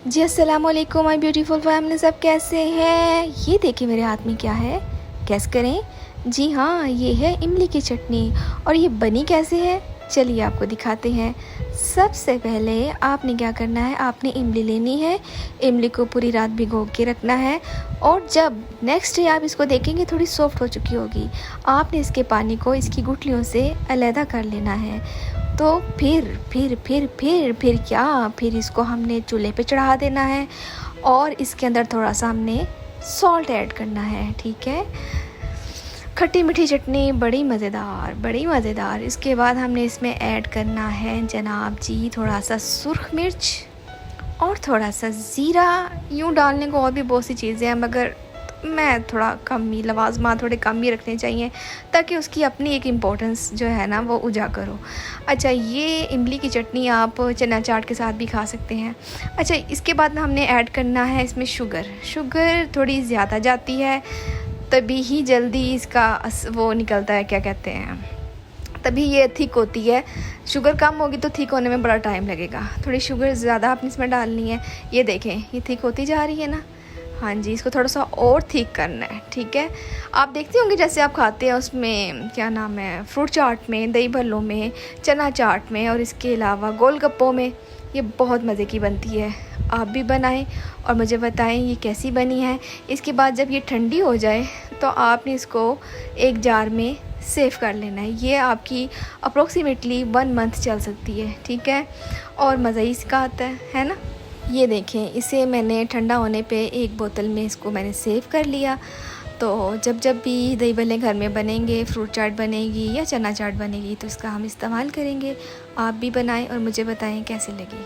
जी अस्सलाम वालेकुम my beautiful family, सब कैसे हैं। ये देखिए मेरे हाथ में क्या है, गैस करें। जी हाँ, ये है इमली की चटनी। और ये बनी कैसे है, चलिए आपको दिखाते हैं। सबसे पहले आपने क्या करना है, आपने इमली लेनी है। इमली को पूरी रात भिगो के रखना है और जब नेक्स्ट डे आप इसको देखेंगे थोड़ी सॉफ्ट हो चुकी होगी। आपने इसके पानी को इसकी गुठलियों से अलहदा कर लेना है। तो फिर क्या, फिर इसको हमने चूल्हे पे चढ़ा देना है और इसके अंदर थोड़ा सा हमने सॉल्ट ऐड करना है। ठीक है, खट्टी मीठी चटनी बड़ी मज़ेदार। इसके बाद हमने इसमें ऐड करना है जनाब जी थोड़ा सा सुर्ख मिर्च और थोड़ा सा ज़ीरा। यूँ डालने को और भी बहुत सी चीज़ें हैं, मगर मैं थोड़ा कम ही, लवाज़मात थोड़े कम ही रखने चाहिए ताकि उसकी अपनी एक इम्पोर्टेंस जो है ना वो उजागर हो। अच्छा, ये इमली की चटनी आप चना चाट के साथ भी खा सकते हैं। अच्छा, इसके बाद हमने ऐड करना है इसमें शुगर थोड़ी ज़्यादा जाती है तभी ही जल्दी इसका वो निकलता है, क्या कहते हैं, तभी ये थिक होती है। शुगर कम होगी तो थिक होने में बड़ा टाइम लगेगा। थोड़ी शुगर ज़्यादा आपने इसमें डालनी है। ये देखें, ये थिक होती जा रही है ना। हाँ जी, इसको थोड़ा सा और थिक करना है। ठीक है, आप देखते होंगे जैसे आप खाते हैं उसमें, क्या नाम है, फ्रूट चाट में, दही भल्लों में, चना चाट में और इसके अलावा गोलगप्पों में, ये बहुत मज़े की बनती है। आप भी बनाएं और मुझे बताएं ये कैसी बनी है। इसके बाद जब ये ठंडी हो जाए तो आपने इसको एक जार में सेव कर लेना है। ये आपकी अप्रोक्सीमेटली 1 मंथ चल सकती है। ठीक है, और मज़ा ही इसका आता है ना। ये देखें, इसे मैंने ठंडा होने पे एक बोतल में इसको मैंने सेव कर लिया। तो जब भी दही भल्ले घर में बनेंगे, फ्रूट चाट बनेगी या चना चाट बनेगी तो इसका हम इस्तेमाल करेंगे। आप भी बनाएं और मुझे बताएं कैसी लगी।